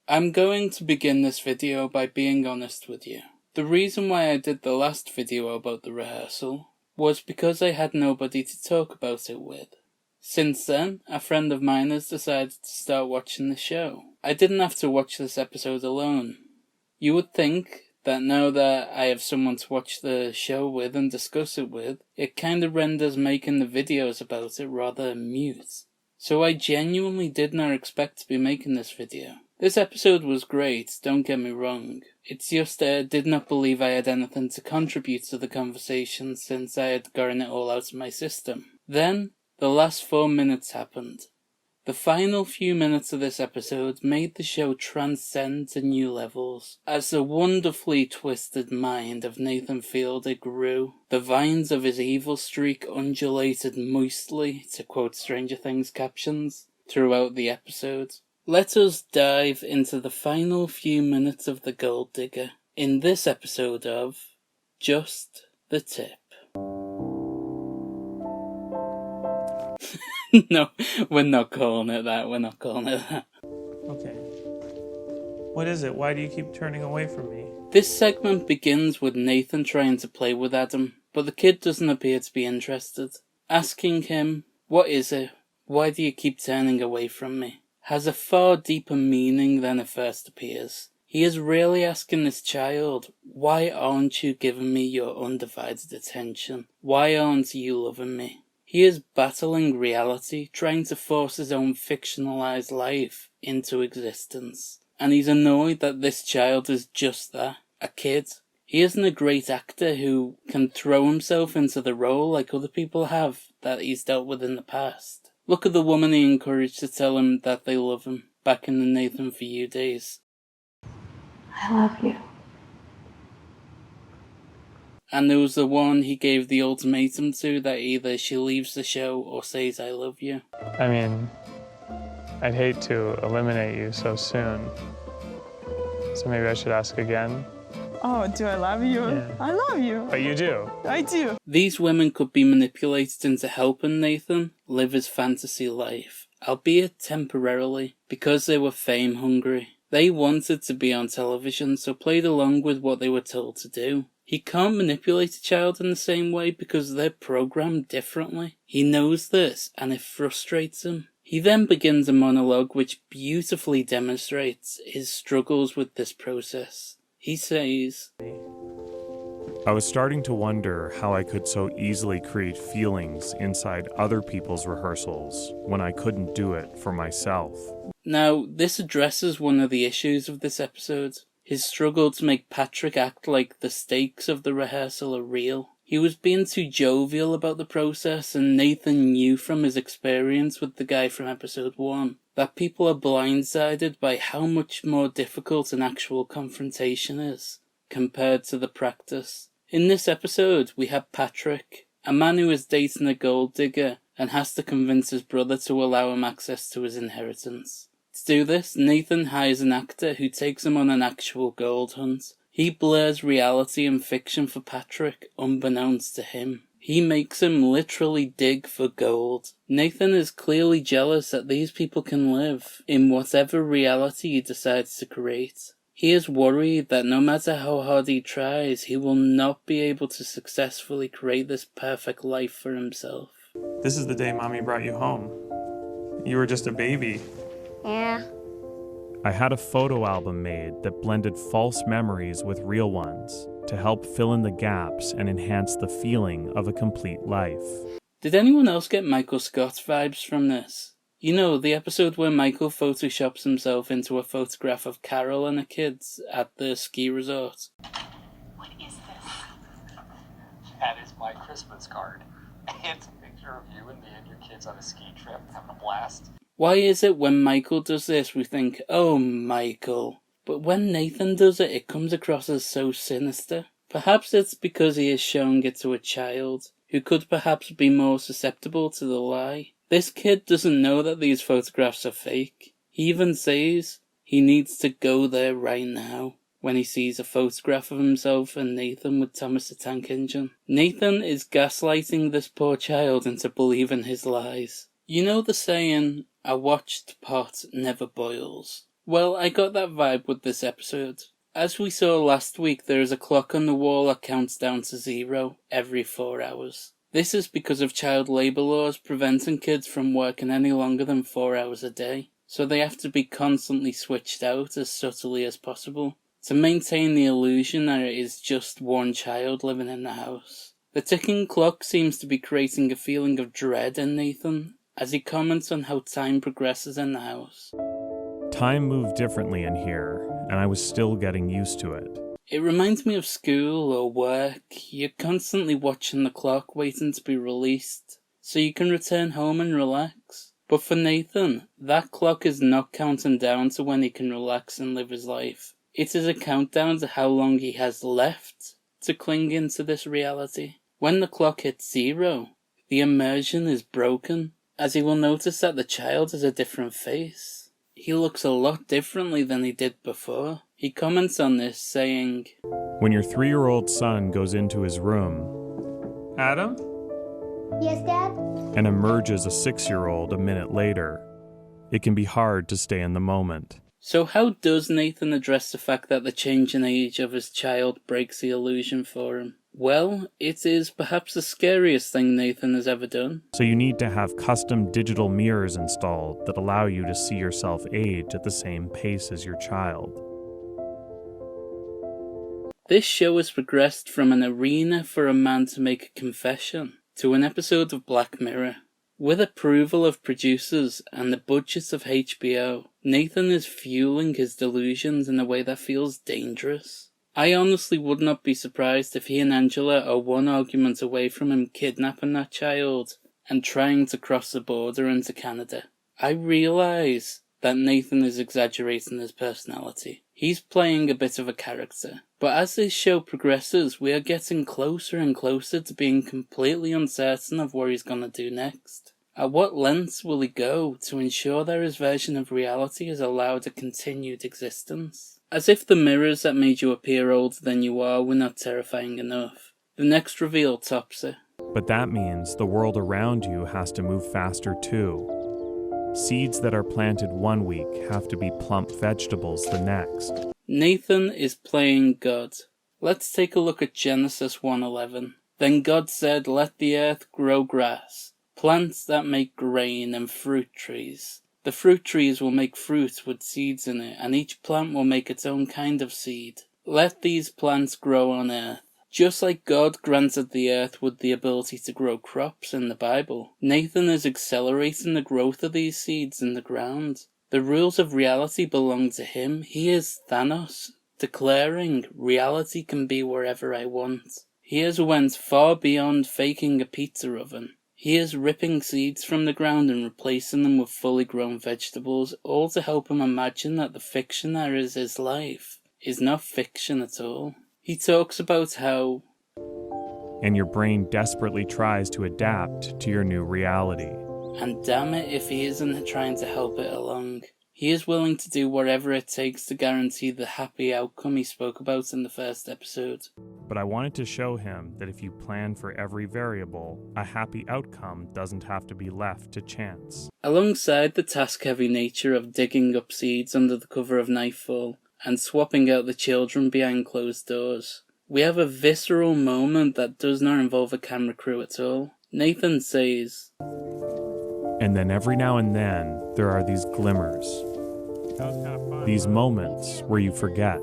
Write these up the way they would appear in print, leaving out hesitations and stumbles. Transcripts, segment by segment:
I'm going to begin this video by being honest with you. The reason why I did the last video about the rehearsal was because I had nobody to talk about it with. Since then, a friend of mine has decided to start watching the show. I didn't have to watch this episode alone. You would think that now that I have someone to watch the show with and discuss it with, it kind of renders making the videos about it rather mute. So I genuinely did not expect to be making this video. This episode was great, don't get me wrong. It's just that I did not believe I had anything to contribute to the conversation since I had gotten it all out of my system. Then, the last 4 minutes happened. The final few minutes of this episode made the show transcend to new levels. As the wonderfully twisted mind of Nathan Fielder grew, the vines of his evil streak undulated moistly, to quote Stranger Things captions, throughout the episode. Let us dive into the final few minutes of The Gold Digger in this episode of Just the Tip. No, we're not calling it that. Okay. What is it? Why do you keep turning away from me? This segment begins with Nathan trying to play with Adam, but the kid doesn't appear to be interested. Asking him, "What is it? Why do you keep turning away from me?" has a far deeper meaning than it first appears. He is really asking this child, "Why aren't you giving me your undivided attention? Why aren't you loving me?" He is battling reality, trying to force his own fictionalized life into existence. And he's annoyed that this child is just that, a kid. He isn't a great actor who can throw himself into the role like other people have that he's dealt with in the past. Look at the woman he encouraged to tell him that they love him, back in the Nathan For You days. I love you. And there was the one he gave the ultimatum to that either she leaves the show or says I love you. I mean, I'd hate to eliminate you so soon. So maybe I should ask again. Oh, do I love you? Yeah. I love you. But you do. I do. These women could be manipulated into helping Nathan live his fantasy life, albeit temporarily, because they were fame hungry. They wanted to be on television, so played along with what they were told to do. He can't manipulate a child in the same way because they're programmed differently. He knows this, and it frustrates him. He then begins a monologue which beautifully demonstrates his struggles with this process. He says, I was starting to wonder how I could so easily create feelings inside other people's rehearsals when I couldn't do it for myself. Now, this addresses one of the issues of this episode. His struggle to make Patrick act like the stakes of the rehearsal are real. He was being too jovial about the process, and Nathan knew from his experience with the guy from episode 1 that people are blindsided by how much more difficult an actual confrontation is compared to the practice. In this episode, we have Patrick, a man who is dating a gold digger and has to convince his brother to allow him access to his inheritance. To do this, Nathan hires an actor who takes him on an actual gold hunt. He blurs reality and fiction for Patrick, unbeknownst to him. He makes him literally dig for gold. Nathan is clearly jealous that these people can live in whatever reality he decides to create. He is worried that no matter how hard he tries, he will not be able to successfully create this perfect life for himself. This is the day Mommy brought you home. You were just a baby. Yeah. I had a photo album made that blended false memories with real ones to help fill in the gaps and enhance the feeling of a complete life. Did anyone else get Michael Scott's vibes from this? You know, the episode where Michael photoshops himself into a photograph of Carol and the kids at the ski resort. What is this? That is my Christmas card. It's a picture of you and me and your kids on a ski trip having a blast. Why is it when Michael does this we think, oh Michael, but when Nathan does it, it comes across as so sinister? Perhaps it's because he is showing it to a child, who could perhaps be more susceptible to the lie. This kid doesn't know that these photographs are fake. He even says he needs to go there right now when he sees a photograph of himself and Nathan with Thomas the Tank Engine. Nathan is gaslighting this poor child into believing his lies. You know the saying, a watched pot never boils. Well, I got that vibe with this episode. As we saw last week, there is a clock on the wall that counts down to 0 every 4 hours. This is because of child labour laws preventing kids from working any longer than 4 hours a day, so they have to be constantly switched out as subtly as possible to maintain the illusion that it is just one child living in the house. The ticking clock seems to be creating a feeling of dread in Nathan as he comments on how time progresses in the house. Time moved differently in here, and I was still getting used to it. It reminds me of school or work. You're constantly watching the clock waiting to be released so you can return home and relax. But for Nathan, that clock is not counting down to when he can relax and live his life. It is a countdown to how long he has left to cling into this reality. When the clock hits 0, the immersion is broken, as he will notice that the child has a different face. He looks a lot differently than he did before. He comments on this, saying, When your 3-year-old son goes into his room, Adam? Yes, Dad? And emerges a 6-year-old a minute later, it can be hard to stay in the moment. So how does Nathan address the fact that the change in age of his child breaks the illusion for him? Well, it is perhaps the scariest thing Nathan has ever done. So you need to have custom digital mirrors installed that allow you to see yourself age at the same pace as your child. This show has progressed from an arena for a man to make a confession to an episode of Black Mirror. With approval of producers and the budgets of HBO, Nathan is fueling his delusions in a way that feels dangerous. I honestly would not be surprised if he and Angela are one argument away from him kidnapping that child and trying to cross the border into Canada. I realise that Nathan is exaggerating his personality. He's playing a bit of a character. But as this show progresses, we are getting closer and closer to being completely uncertain of what he's gonna do next. At what lengths will he go to ensure that his version of reality is allowed a continued existence? As if the mirrors that made you appear older than you are were not terrifying enough, the next reveal tops it. But that means the world around you has to move faster too. Seeds that are planted one week have to be plump vegetables the next. Nathan is playing God. Let's take a look at Genesis 1:11. Then God said, "Let the earth grow grass, plants that make grain and fruit trees. The fruit trees will make fruit with seeds in it, and each plant will make its own kind of seed. Let these plants grow on earth." Just like God granted the earth with the ability to grow crops in the Bible, Nathan is accelerating the growth of these seeds in the ground. The rules of reality belong to him. He is Thanos, declaring, "Reality can be wherever I want." He has went far beyond faking a pizza oven. He is ripping seeds from the ground and replacing them with fully grown vegetables, all to help him imagine that the fiction that is his life is not fiction at all. He talks about how, And your brain desperately tries to adapt to your new reality. and damn it if he isn't trying to help it along. He is willing to do whatever it takes to guarantee the happy outcome he spoke about in the first episode. But I wanted to show him that if you plan for every variable, a happy outcome doesn't have to be left to chance. Alongside the task-heavy nature of digging up seeds under the cover of nightfall and swapping out the children behind closed doors, we have a visceral moment that does not involve a camera crew at all. Nathan says, And then every now and then, there are these glimmers. These moments where you forget,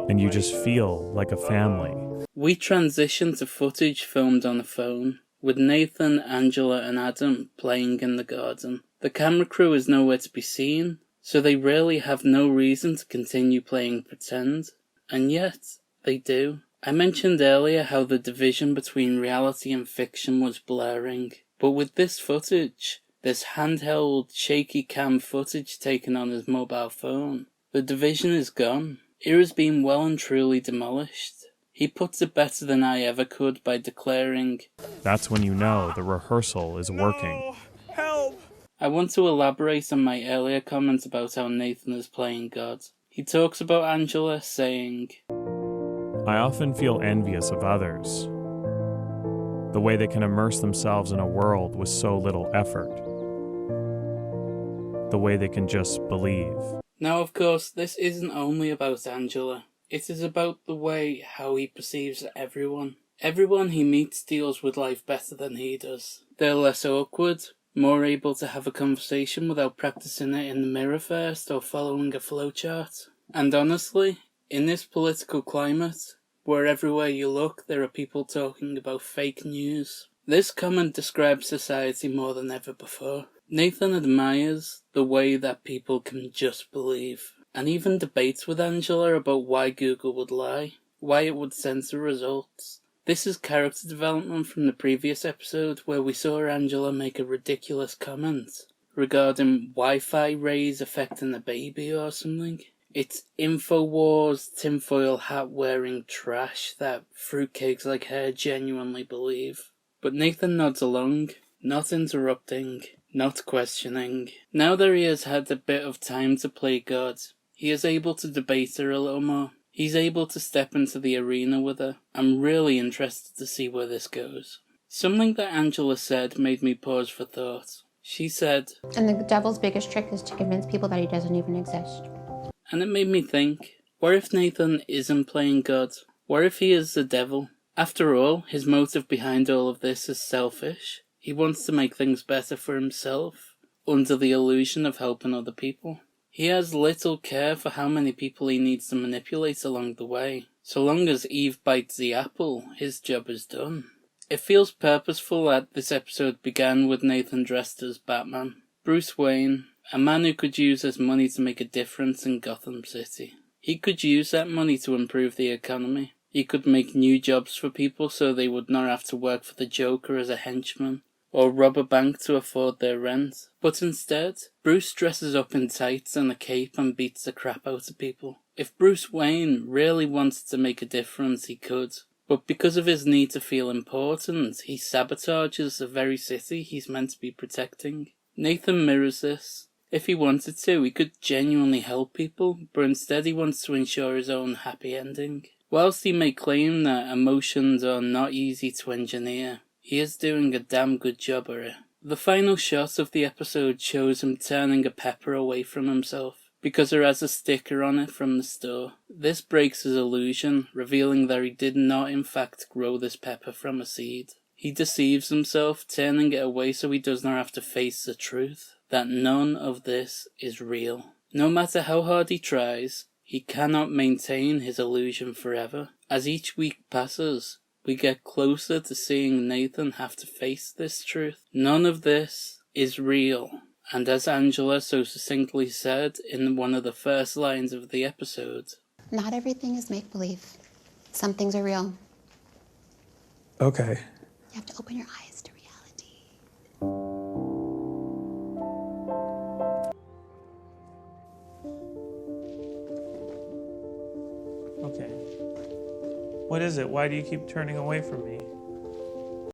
and you just feel like a family. We transition to footage filmed on a phone, with Nathan, Angela and Adam playing in the garden. The camera crew is nowhere to be seen, so they really have no reason to continue playing pretend. And yet, they do. I mentioned earlier how the division between reality and fiction was blurring, but with this footage, this handheld, shaky cam footage taken on his mobile phone, the division is gone. It has been well and truly demolished. He puts it better than I ever could by declaring, That's when you know the rehearsal is working. I want to elaborate on my earlier comment about how Nathan is playing God. He talks about Angela saying, I often feel envious of others. The way they can immerse themselves in a world with so little effort. The way they can just believe. Now, of course, this isn't only about Angela. It is about the way how he perceives everyone. Everyone he meets deals with life better than he does. They're less awkward, more able to have a conversation without practicing it in the mirror first or following a flowchart. And honestly, in this political climate, where everywhere you look there are people talking about fake news, this comment describes society more than ever before. Nathan admires the way that people can just believe, and even debates with Angela about why Google would lie, why it would censor results. This is character development from the previous episode where we saw Angela make a ridiculous comment regarding Wi-Fi rays affecting a baby or something. It's InfoWars tinfoil hat wearing trash that fruitcakes like her genuinely believe. But Nathan nods along, not interrupting, not questioning. Now that he has had a bit of time to play God, he is able to debate her a little more. He's able to step into the arena with her. I'm really interested to see where this goes. Something that Angela said made me pause for thought. She said, And the devil's biggest trick is to convince people that he doesn't even exist. and it made me think, what if Nathan isn't playing God? What if he is the devil? After all, his motive behind all of this is selfish. He wants to make things better for himself, under the illusion of helping other people. He has little care for how many people he needs to manipulate along the way. So long as Eve bites the apple, his job is done. It feels purposeful that this episode began with Nathan dressed as Batman. Bruce Wayne, a man who could use his money to make a difference in Gotham City. He could use that money to improve the economy. He could make new jobs for people so they would not have to work for the Joker as a henchman, or rob a bank to afford their rent. But instead, Bruce dresses up in tights and a cape and beats the crap out of people. If Bruce Wayne really wanted to make a difference, he could. But because of his need to feel important, he sabotages the very city he's meant to be protecting. Nathan mirrors this. If he wanted to, he could genuinely help people, but instead he wants to ensure his own happy ending. Whilst he may claim that emotions are not easy to engineer, he is doing a damn good job at it. The final shot of the episode shows him turning a pepper away from himself, because it has a sticker on it from the store. This breaks his illusion, revealing that he did not in fact grow this pepper from a seed. He deceives himself, turning it away so he does not have to face the truth, that none of this is real. No matter how hard he tries, he cannot maintain his illusion forever. As each week passes, we get closer to seeing Nathan have to face this truth. None of this is real. And as Angela so succinctly said in one of the first lines of the episode, Not everything is make-believe. Some things are real. Okay. You have to open your eyes to reality. Okay. What is it? Why do you keep turning away from me?